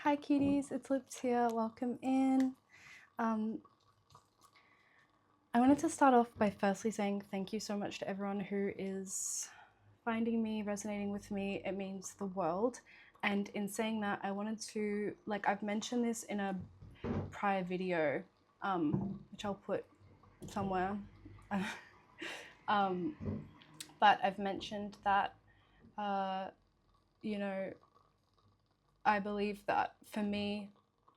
Hi cuties, it's Lips here, welcome in. I wanted to start off by firstly saying thank you so much to everyone who is finding me, resonating with me. It means the world. And in saying that, I wanted to, I've mentioned this in a prior video, which I'll put somewhere. But I've mentioned that, I believe that for me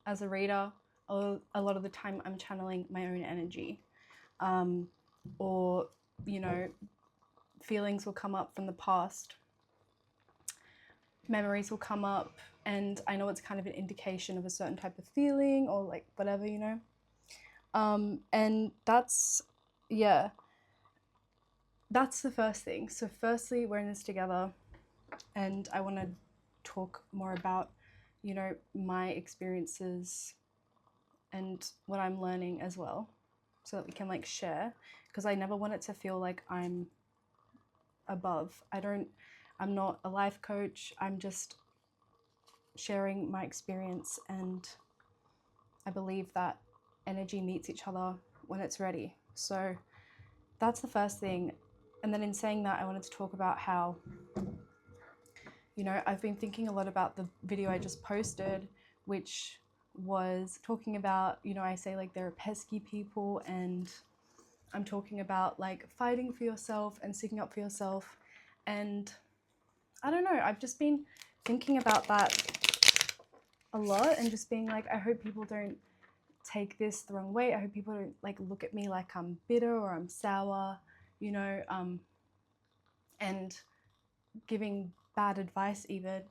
as a reader, a lot of the time I'm channeling my own energy. Or, feelings will come up from the past. Memories will come up, and I know it's kind of an indication of a certain type of feeling or like whatever, and that's the first thing. So firstly, we're in this together, and I want to talk more about, my experiences and what I'm learning as well, so that we can share, because I never want it to feel like I'm above. I'm not a life coach. I'm just sharing my experience, and I believe that energy meets each other when it's ready. So that's the first thing. And then in saying that, I wanted to talk about how, I've been thinking a lot about the video I just posted, which was talking about, I say there are pesky people, and I'm talking about fighting for yourself and sticking up for yourself. And I don't know, I've just been thinking about that a lot, and just being I hope people don't take this the wrong way. I hope people don't look at me like I'm bitter or I'm sour, and giving bad advice even.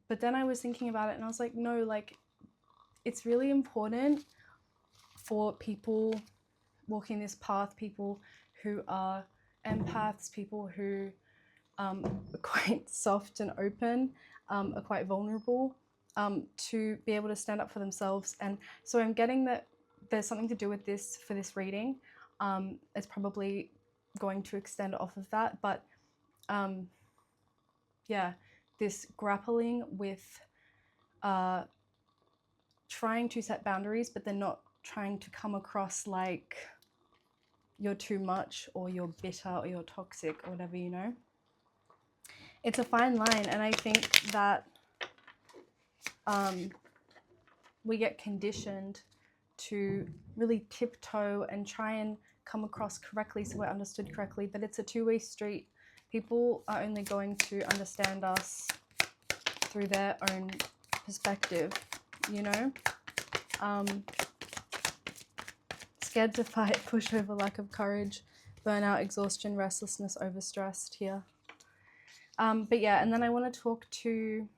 But then I was thinking about it, and I was like, no, it's really important for people walking this path, people who are empaths, people who are quite soft and open, are quite vulnerable, to be able to stand up for themselves. And so I'm getting that there's something to do with this for this reading. It's probably going to extend off of that, but this grappling with trying to set boundaries, but then not trying to come across like you're too much or you're bitter or you're toxic or whatever, It's a fine line, and I think that we get conditioned to really tiptoe and try and come across correctly so we're understood correctly, but it's a two-way street. People are only going to understand us through their own perspective, Scared to fight, pushover, lack of courage, burnout, exhaustion, restlessness, overstressed here. But yeah, and then I want to talk to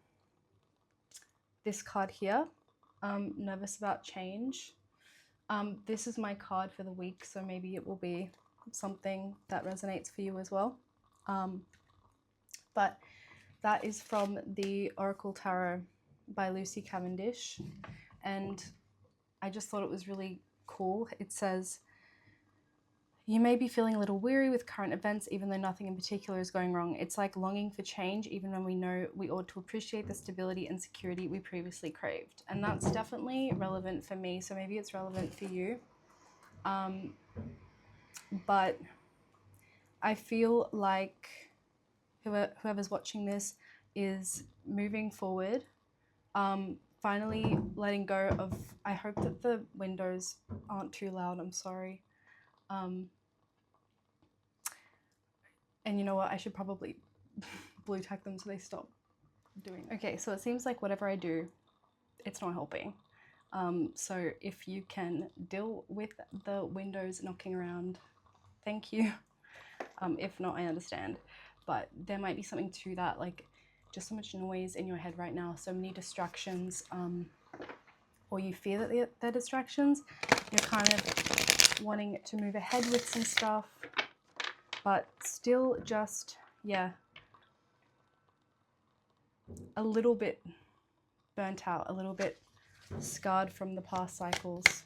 this card here, nervous about change. This is my card for the week, so maybe it will be something that resonates for you as well. But that is from the Oracle Tarot by Lucy Cavendish, and I just thought it was really cool. It says, you may be feeling a little weary with current events, even though nothing in particular is going wrong. It's like longing for change, even when we know we ought to appreciate the stability and security we previously craved. And that's definitely relevant for me, so maybe it's relevant for you. But I feel like whoever's watching this is moving forward, finally letting go of, I hope that the windows aren't too loud, I'm sorry. And you know what, I should probably blue tack them so they stop doing it. Okay, so it seems like whatever I do, it's not helping. So if you can deal with the windows knocking around, thank you. If not, I understand. But there might be something to that, just so much noise in your head right now, so many distractions, or you fear that they're distractions. You're kind of wanting to move ahead with some stuff, but still just, a little bit burnt out, a little bit scarred from the past cycles.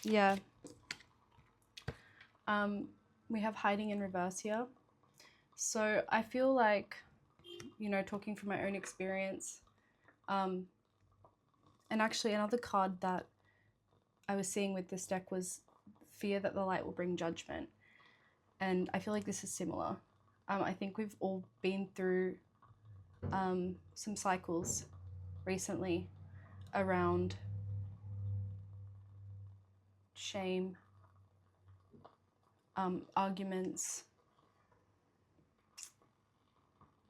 Yeah. We have hiding in reverse here. So I feel like you know, talking from my own experience. And actually another card that I was seeing with this deck was fear that the light will bring judgment. And I feel like this is similar. I think we've all been through some cycles recently around shame, arguments,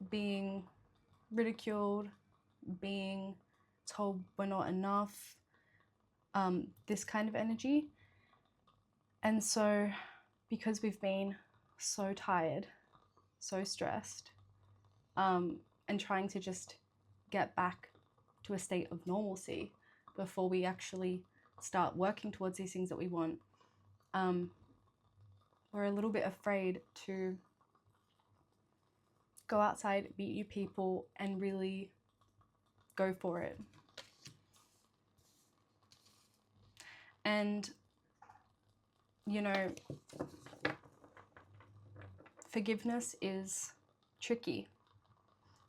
being ridiculed, being told we're not enough, this kind of energy. And so because we've been so tired, so stressed, and trying to just get back to a state of normalcy before we actually start working towards these things that we want, we're a little bit afraid to go outside, meet new people, and really go for it. And, you know, forgiveness is tricky.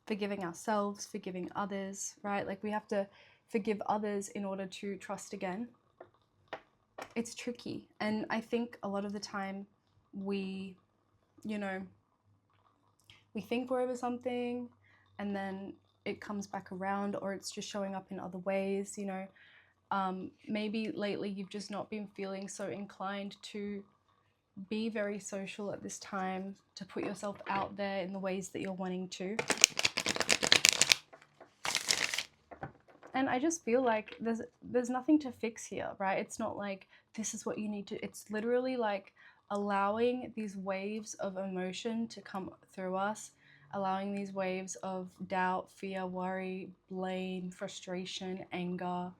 Forgiving ourselves, forgiving others, right? Like, we have to forgive others in order to trust again. It's tricky. And I think a lot of the time we, you know, we think we're over something and then it comes back around, or it's just showing up in other ways, you know. Maybe lately you've just not been feeling so inclined to be very social at this time, to put yourself out there in the ways that you're wanting to. And I just feel like there's nothing to fix here, right? It's not like this is what you need to, it's literally like allowing these waves of emotion to come through us, allowing these waves of doubt, fear, worry, blame, frustration, anger,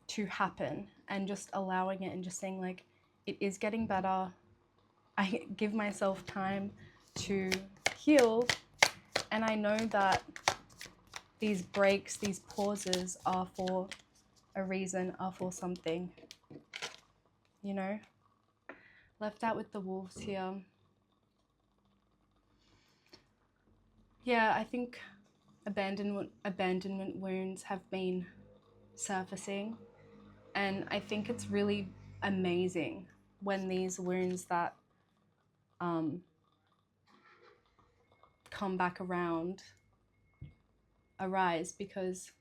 to happen, and just allowing it and just saying like, it is getting better. I give myself time to heal, and I know that these breaks, these pauses are for a reason, are for something, you know. Left out with the wolves here. Yeah, I think abandonment wounds have been surfacing, and I think it's really amazing when these wounds that come back around arise, because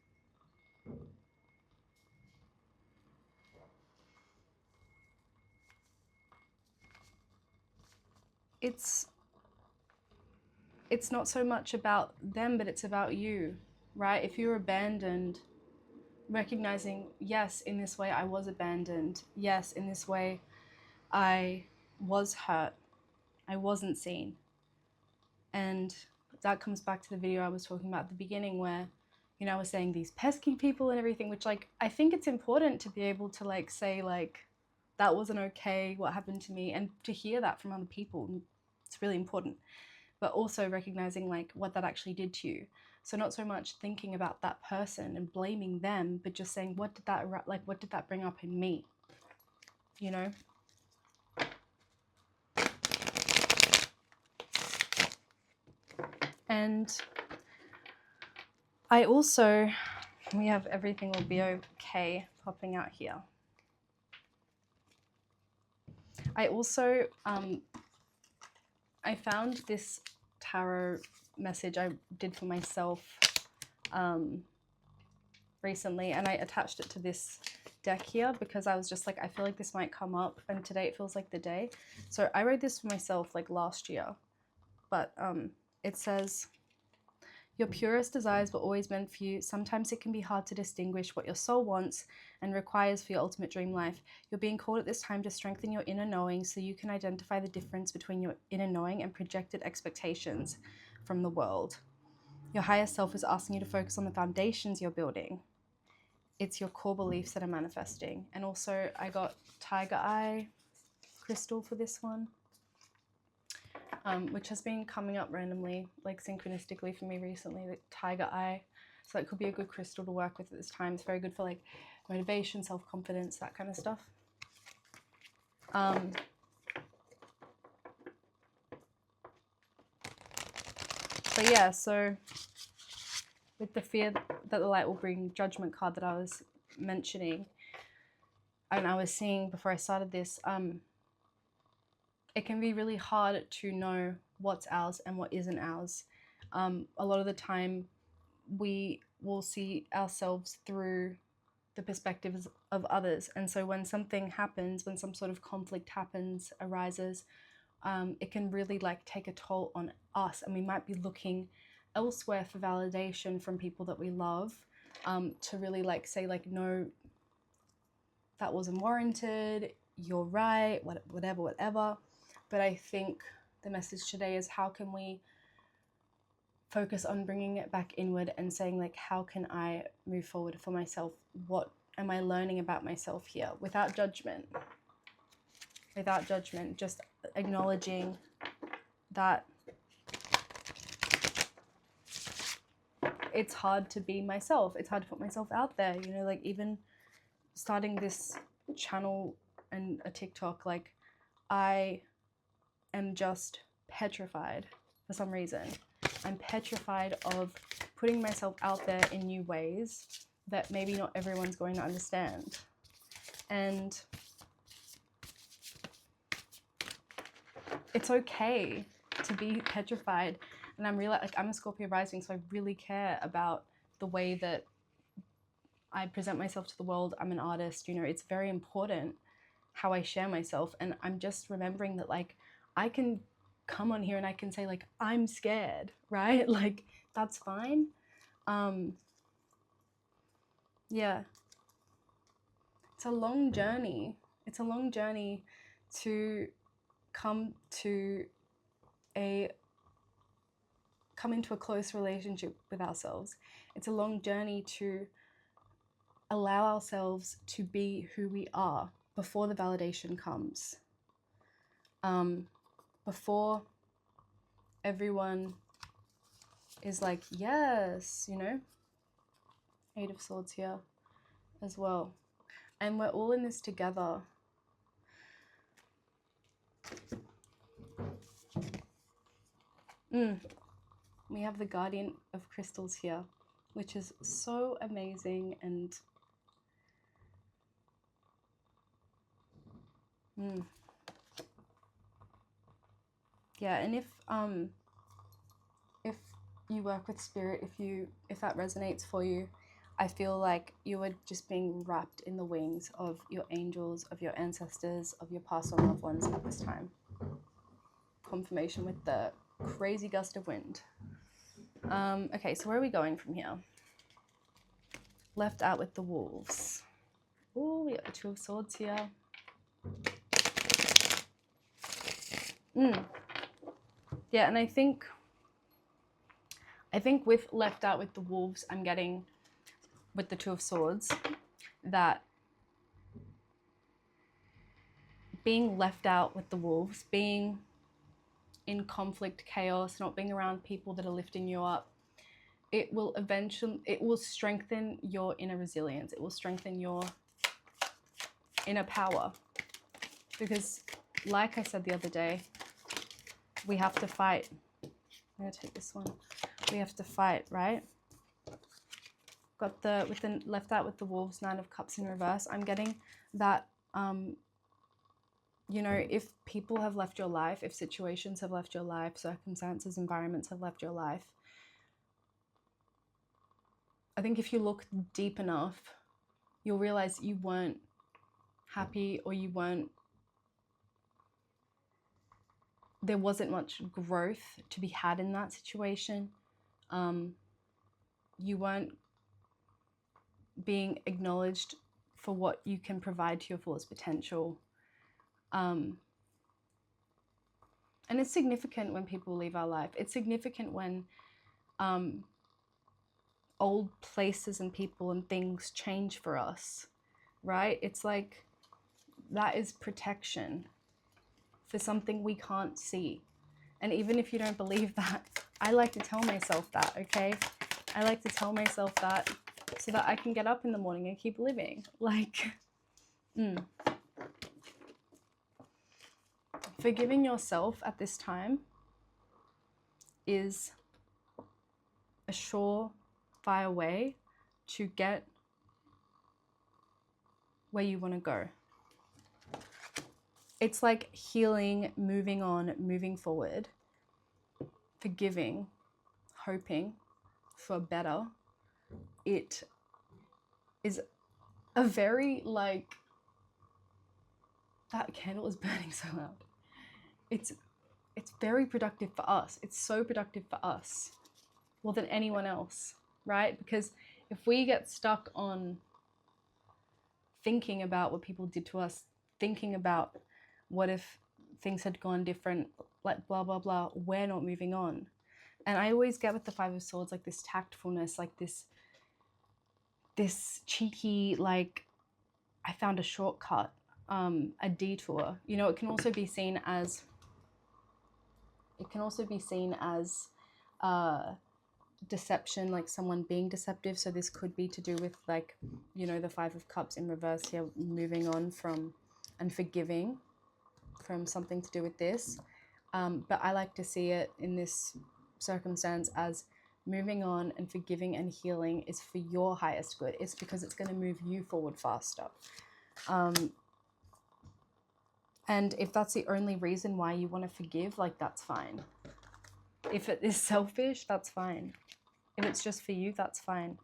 it's not so much about them, but it's about you, right? If you're abandoned, recognizing, yes, in this way I was abandoned. Yes, in this way I was hurt. I wasn't seen. And that comes back to the video I was talking about at the beginning, where, you know, I was saying these pesky people and everything, which, like, I think it's important to be able to, like, say, like, that wasn't okay, what happened to me, and to hear that from other people. It's really important. But also recognizing, like, what that actually did to you. So not so much thinking about that person and blaming them, but just saying, what did that bring up in me? You know? And I also, we have everything will be okay popping out here. I also, I found this tarot message I did for myself recently, and I attached it to this deck here because I was just like, I feel like this might come up, and today it feels like the day. So I wrote this for myself like last year, but it says, your purest desires were always meant for you. Sometimes it can be hard to distinguish what your soul wants and requires for your ultimate dream life. You're being called at this time to strengthen your inner knowing so you can identify the difference between your inner knowing and projected expectations from the world. Your higher self is asking you to focus on the foundations you're building. It's your core beliefs that are manifesting. And also I got tiger eye crystal for this one. Which has been coming up randomly, like synchronistically for me recently, the tiger eye. So that could be a good crystal to work with at this time. It's very good for like motivation, self-confidence, that kind of stuff. But yeah, so with the fear that the light will bring judgment card that I was mentioning, and I was seeing before I started this, it can be really hard to know what's ours and what isn't ours. A lot of the time, we will see ourselves through the perspectives of others. And so when something happens, when some sort of conflict happens, arises, it can really like take a toll on us. And we might be looking elsewhere for validation from people that we love, to really like say like, no, that wasn't warranted, you're right, whatever. But I think the message today is, how can we focus on bringing it back inward and saying like, how can I move forward for myself? What am I learning about myself here? Without judgment, just acknowledging that it's hard to be myself. It's hard to put myself out there, you know, like even starting this channel and a TikTok, like I am just petrified for some reason. I'm petrified of putting myself out there in new ways that maybe not everyone's going to understand. And it's okay to be petrified. And I'm really like, I'm a Scorpio rising, so I really care about the way that I present myself to the world. I'm an artist, you know, it's very important how I share myself. And I'm just remembering that like I can come on here and I can say like, I'm scared, right? Like that's fine. Yeah. It's a long journey. It's a long journey to come into a close relationship with ourselves. It's a long journey to allow ourselves to be who we are before the validation comes. Before everyone is like, yes, you know, 8 of Swords here as well. And we're all in this together. We have the Guardian of Crystals here, which is so amazing. And yeah, and if you work with spirit, if that resonates for you, I feel like you are just being wrapped in the wings of your angels, of your ancestors, of your past or loved ones at this time. Confirmation with the crazy gust of wind. Okay, so where are we going from here? Left out with the wolves. Oh, we got the 2 of Swords here. Yeah, and I think with left out with the wolves, I'm getting with the 2 of Swords that being left out with the wolves, being in conflict, chaos, not being around people that are lifting you up, it will strengthen your inner resilience. It will strengthen your inner power. Because like I said the other day, we have to fight. I'm gonna take this one. We have to fight, right? Got with the left out with the wolves, 9 of Cups in reverse. I'm getting that, you know, if people have left your life, if situations have left your life, circumstances, environments have left your life, I think if you look deep enough, you'll realize you weren't happy, or there wasn't much growth to be had in that situation. You weren't being acknowledged for what you can provide to your fullest potential. And it's significant when people leave our life. It's significant when old places and people and things change for us, right? It's like that is protection for something we can't see. And even if you don't believe that, I like to tell myself that, okay? I like to tell myself that so that I can get up in the morning and keep living. Like, forgiving yourself at this time is surefire way to get where you want to go. It's like healing, moving on, moving forward, forgiving, hoping for better. It is a very, like, that candle is burning so loud. It's very productive for us. It's so productive for us more than anyone else, right? Because if we get stuck on thinking about what people did to us, thinking about what if things had gone different, like blah, blah, blah, we're not moving on. And I always get with the Five of Swords, like this tactfulness, like this cheeky, like, I found a shortcut, a detour. You know, it can also be seen as deception, like someone being deceptive. So this could be to do with, like, you know, the Five of Cups in reverse here, moving on from and forgiving from something to do with this. But I like to see it in this circumstance as moving on and forgiving and healing is for your highest good. It's because it's going to move you forward faster. And if that's the only reason why you want to forgive, like, that's fine. If it is selfish, that's fine. If it's just for you, that's fine.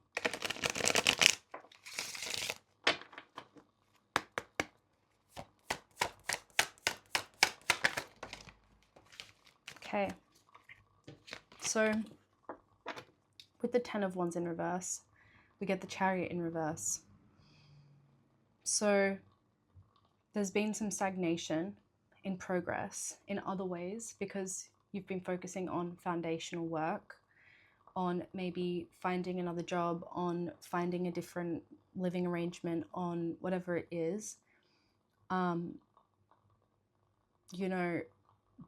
Okay. So with the Ten of Wands in reverse, we get the Chariot in reverse. So there's been some stagnation in progress in other ways because you've been focusing on foundational work, on maybe finding another job, on finding a different living arrangement, on whatever it is. You know,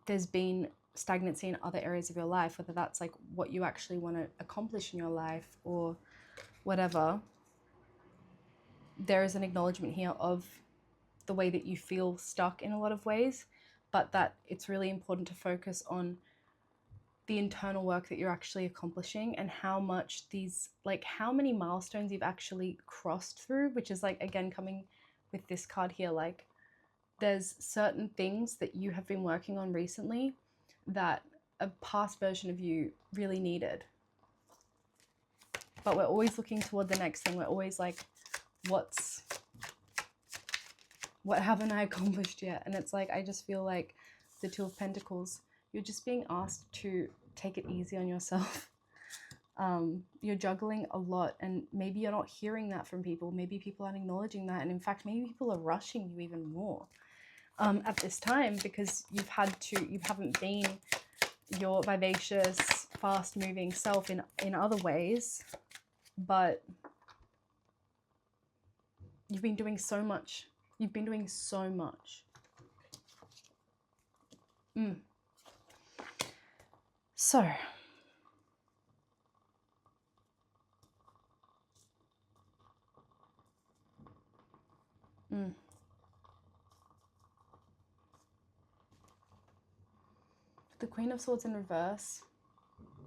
there's been stagnancy in other areas of your life, whether that's like what you actually want to accomplish in your life or whatever. There is an acknowledgement here of the way that you feel stuck in a lot of ways, but that it's really important to focus on the internal work that you're actually accomplishing and how much these, like, how many milestones you've actually crossed through, which is, like, again, coming with this card here, like, there's certain things that you have been working on recently that a past version of you really needed. But we're always looking toward the next thing. We're always like, what haven't I accomplished yet? And it's like, I just feel like the Two of Pentacles, you're just being asked to take it easy on yourself. You're juggling a lot, and maybe you're not hearing that from people. Maybe people aren't acknowledging that. And in fact, maybe people are rushing you even more at this time because you haven't been your vivacious, fast moving self in other ways, but you've been doing so much. You've been doing so much. So, the Queen of Swords in reverse,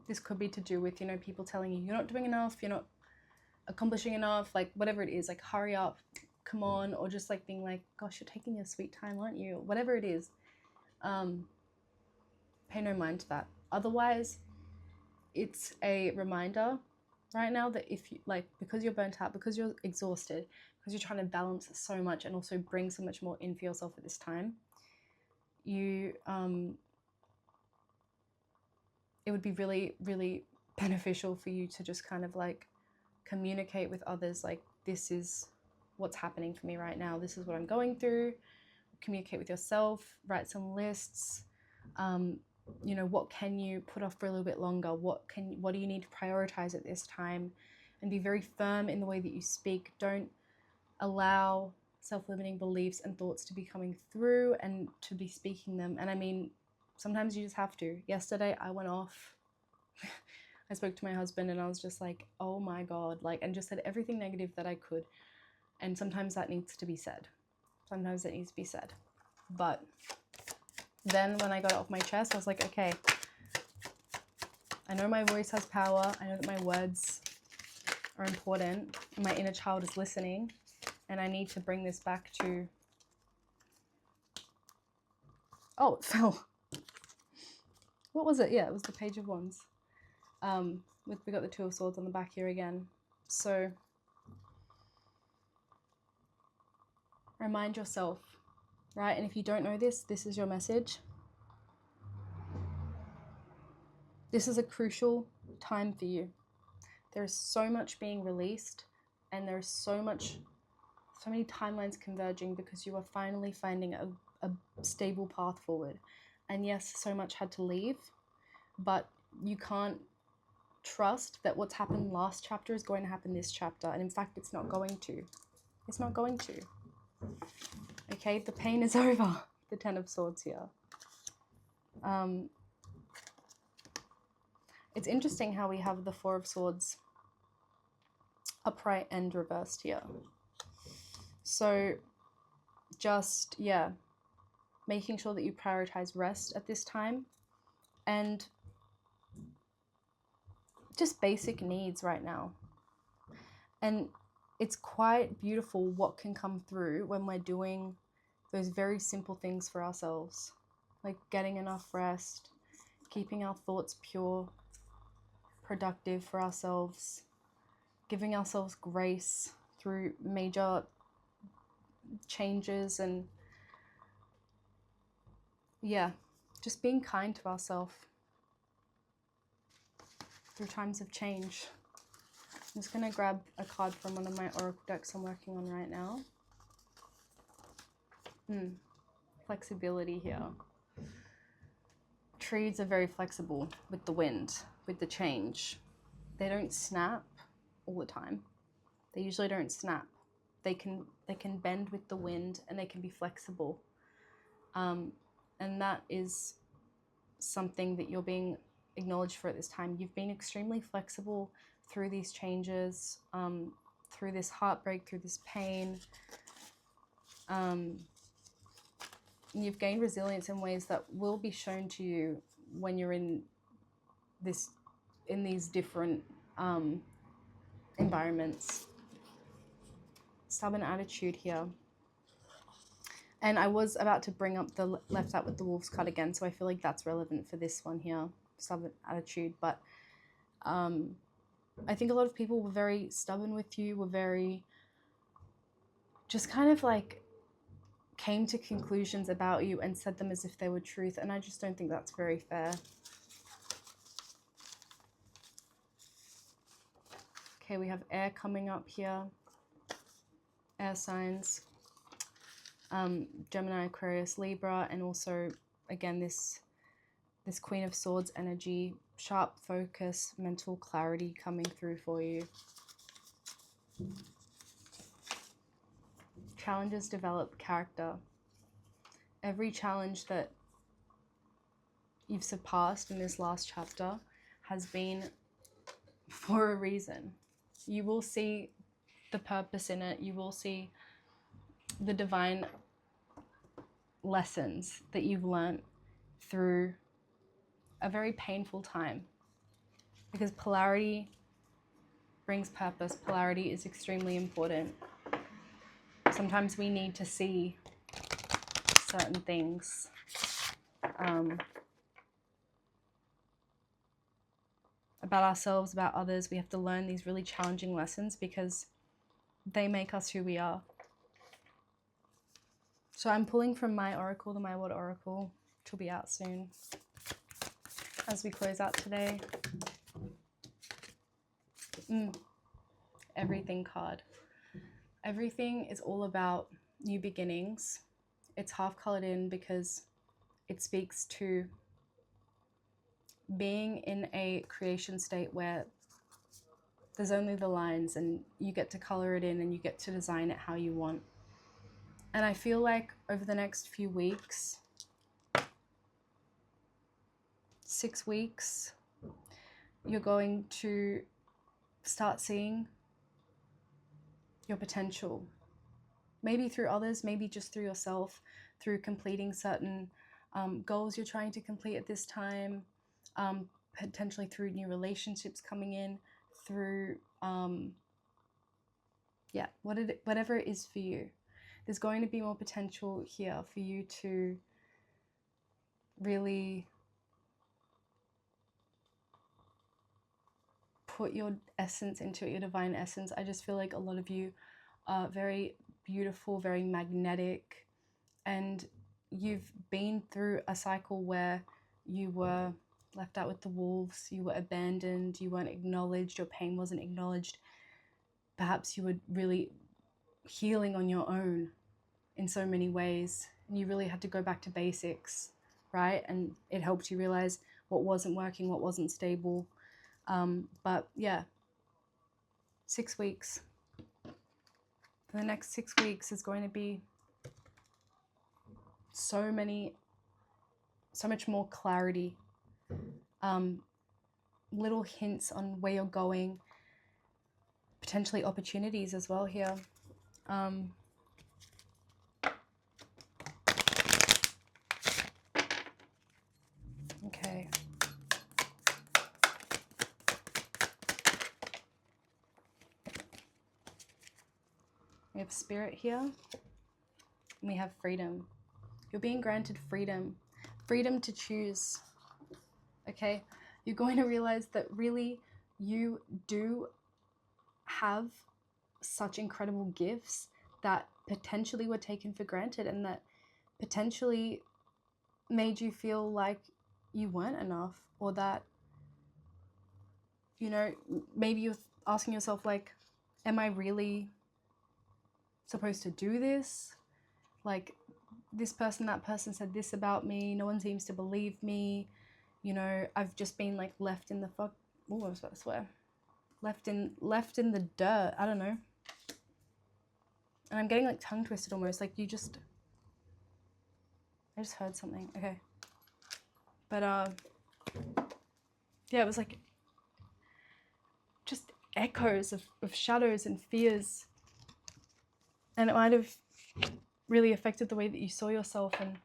this could be to do with, you know, people telling you you're not doing enough, you're not accomplishing enough, like whatever it is, like hurry up, come on, or just like being like, gosh, you're taking your sweet time, aren't you? Whatever it is, pay no mind to that. Otherwise, it's a reminder right now that if you, like, because you're burnt out, because you're exhausted, because you're trying to balance so much and also bring so much more in for yourself at this time, you it would be really, really beneficial for you to just kind of like communicate with others, like, this is what's happening for me right now, this is what I'm going through. Communicate with yourself, write some lists. You know, what can you put off for a little bit longer? What do you need to prioritize at this time? And be very firm in the way that you speak. Don't allow self-limiting beliefs and thoughts to be coming through and to be speaking them. And I mean, sometimes you just have to. Yesterday I went off. I spoke to my husband and I was just like, oh my God, like, and just said everything negative that I could. And sometimes that needs to be said. Sometimes it needs to be said. But then when I got it off my chest, I was like, okay, I know my voice has power. I know that my words are important. My inner child is listening. And I need to bring this back to... Oh, it fell. What was it? Yeah, it was the Page of Wands. We got the Two of Swords on the back here again. So remind yourself, right? And if you don't know this, this is your message. This is a crucial time for you. There's so much being released, and there's so many timelines converging because you are finally finding a stable path forward. And yes, so much had to leave, but you can't trust that what's happened last chapter is going to happen this chapter. And in fact, it's not going to. It's not going to. Okay, the pain is over. The Ten of Swords here. It's interesting how we have the Four of Swords upright and reversed here. So just, yeah, making sure that you prioritize rest at this time and just basic needs right now. And it's quite beautiful what can come through when we're doing those very simple things for ourselves, like getting enough rest, keeping our thoughts pure, productive for ourselves, giving ourselves grace through major changes, and yeah, just being kind to ourselves through times of change. I'm just going to grab a card from one of my oracle decks I'm working on right now. Flexibility here. Trees are very flexible with the wind, with the change. They don't snap all the time. They usually don't snap. They can bend with the wind, and they can be flexible. And that is something that you're being acknowledged for at this time. You've been extremely flexible through these changes, through this heartbreak, through this pain. You've gained resilience in ways that will be shown to you when you're in these different environments. Stubborn attitude here. And I was about to bring up the Left Out with the Wolves card again, so I feel like that's relevant for this one here, stubborn attitude. But I think a lot of people were very stubborn with you, were very, just kind of like came to conclusions about you and said them as if they were truth, and I just don't think that's very fair. Okay, we have air coming up here, air signs. Gemini, Aquarius, Libra, and also, again, this Queen of Swords energy, sharp focus, mental clarity coming through for you. Challenges develop character. Every challenge that you've surpassed in this last chapter has been for a reason. You will see the purpose in it. You will see the divine lessons that you've learnt through a very painful time, because polarity brings purpose. Polarity is extremely important. Sometimes we need to see certain things about ourselves, about others. We have to learn these really challenging lessons because they make us who we are. So I'm pulling from my oracle, the My Word Oracle, which will be out soon as we close out today. Everything card. Everything is all about new beginnings. It's half colored in because it speaks to being in a creation state where there's only the lines and you get to color it in and you get to design it how you want. And I feel like over the next few weeks, 6 weeks, you're going to start seeing your potential. Maybe through others, maybe just through yourself, through completing certain goals you're trying to complete at this time, potentially through new relationships coming in, through whatever it is for you. There's going to be more potential here for you to really put your essence into it, your divine essence. I just feel like a lot of you are very beautiful, very magnetic, and you've been through a cycle where you were left out with the wolves, you were abandoned, you weren't acknowledged, your pain wasn't acknowledged. Perhaps you were really healing on your own in so many ways, and you really had to go back to basics, right? And it helped you realize what wasn't working, what wasn't stable. But yeah, 6 weeks. For the next 6 weeks is going to be so much more clarity, little hints on where you're going, potentially opportunities as well here. Okay. We have spirit here, and we have freedom. You're being granted freedom to choose, okay? You're going to realize that really you do have such incredible gifts that potentially were taken for granted, and that potentially made you feel like you weren't enough, or that, you know, maybe you're asking yourself, like, am I really supposed to do this? Like, this person, that person said this about me, no one seems to believe me, you know, I've just been like left in the I was about to swear. Left in the dirt, I don't know. And I'm getting like tongue twisted almost, like I just heard something, okay. But yeah, it was like just echoes of shadows and fears. And it might have really affected the way that you saw yourself. And,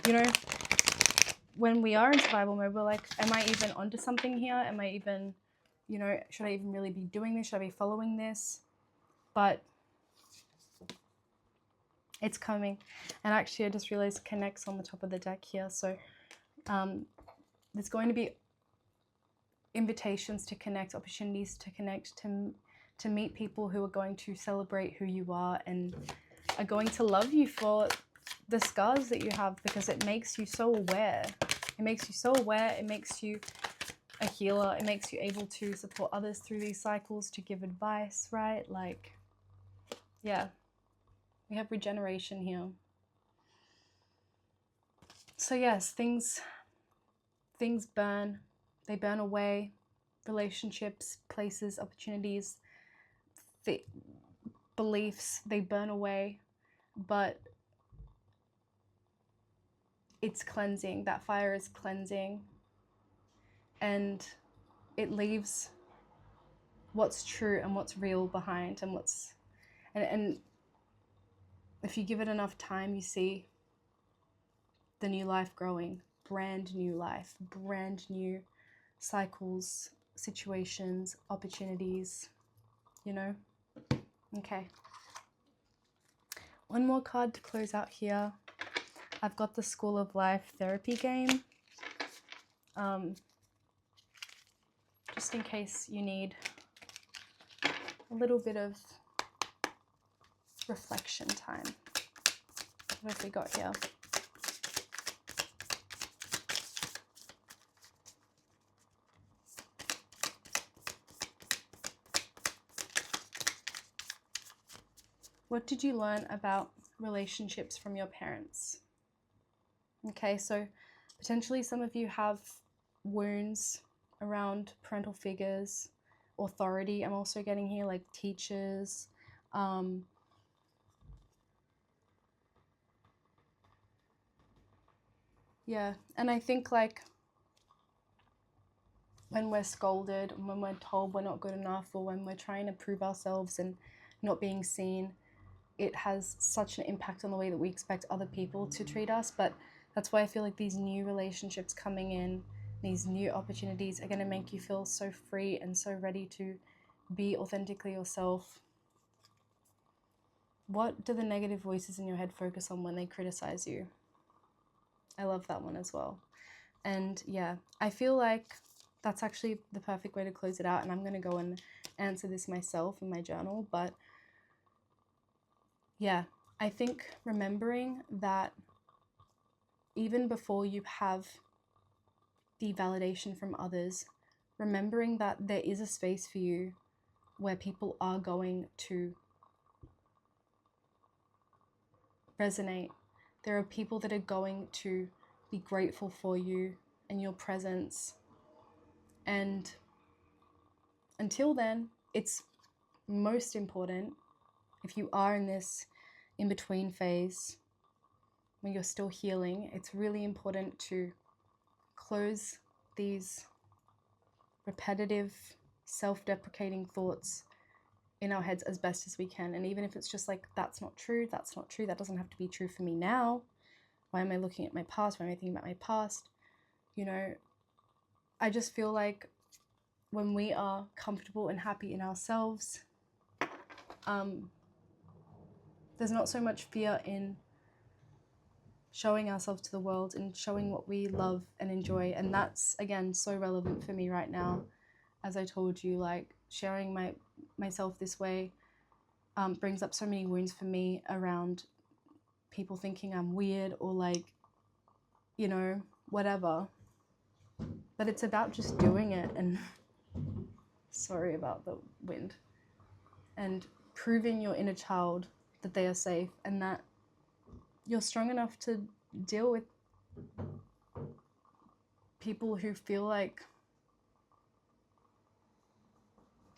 you know, when we are in survival mode, we're like, am I even onto something here? Am I even, you know, should I even really be doing this? Should I be following this? But it's coming. And actually, I just realized connects on the top of the deck here. So there's going to be invitations to connect, opportunities to connect, to meet people who are going to celebrate who you are and are going to love you for the scars that you have, because it makes you so aware. It makes you so aware. It makes you a healer. It makes you able to support others through these cycles, to give advice, right? Like, yeah, we have regeneration here. So yes, things burn. They burn away. Relationships, places, opportunities, beliefs, they burn away. But it's cleansing. That fire is cleansing. And it leaves what's true and what's real behind, and and if you give it enough time, you see the new life growing, brand new life, brand new cycles, situations, opportunities, you know? Okay. One more card to close out here. I've got the School of Life therapy game. Just in case you need a little bit of reflection time. What have we got here? What did you learn about relationships from your parents? Okay, so potentially some of you have wounds around parental figures, authority. I'm also getting here, like teachers. Yeah, and I think like when we're scolded, when we're told we're not good enough, or when we're trying to prove ourselves and not being seen, it has such an impact on the way that we expect other people to treat us. But that's why I feel like these new relationships coming in, these new opportunities are going to make you feel so free and so ready to be authentically yourself. What do the negative voices in your head focus on when they criticize you? I love that one as well. And yeah, I feel like that's actually the perfect way to close it out. And I'm going to go and answer this myself in my journal. But yeah, I think remembering that even before you have the validation from others, remembering that there is a space for you where people are going to resonate. There are people that are going to be grateful for you and your presence. And until then, it's most important, if you are in this in-between phase when you're still healing, it's really important to close these repetitive, self-deprecating thoughts in our heads as best as we can. And even if it's just like, that's not true, that doesn't have to be true for me now. Why am I looking at my past? Why am I thinking about my past? You know, I just feel like when we are comfortable and happy in ourselves, there's not so much fear in showing ourselves to the world and showing what we love and enjoy. And that's, again, so relevant for me right now. As I told you, like, sharing myself this way brings up so many wounds for me around people thinking I'm weird or like, you know, whatever. But it's about just doing it, and sorry about the wind, and proving your inner child that they are safe and that you're strong enough to deal with people who feel like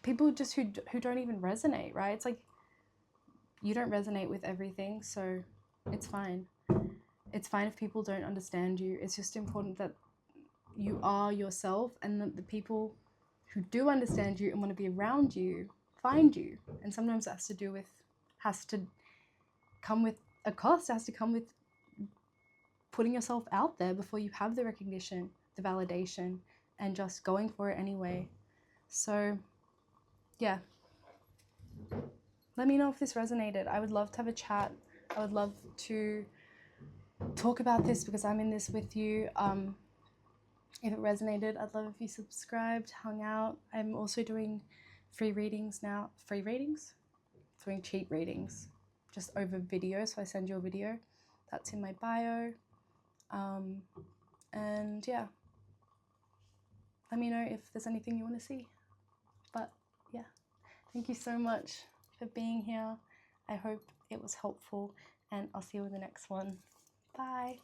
people just who don't even resonate, right? It's like you don't resonate with everything, so it's fine. It's fine if people don't understand you. It's just important that you are yourself, and that the people who do understand you and want to be around you find you. And sometimes that has to come with a cost. It has to come with putting yourself out there before you have the recognition, the validation, and just going for it anyway. So yeah, let me know if this resonated. I would love to have a chat. I would love to talk about this because I'm in this with you. If it resonated, I'd love if you subscribed, hung out. I'm also doing free readings now. Free readings? Doing cheat readings, just over video. So I send you a video. That's in my bio. And yeah, let me know if there's anything you want to see. But yeah, thank you so much for being here. I hope it was helpful, and I'll see you in the next one. Bye.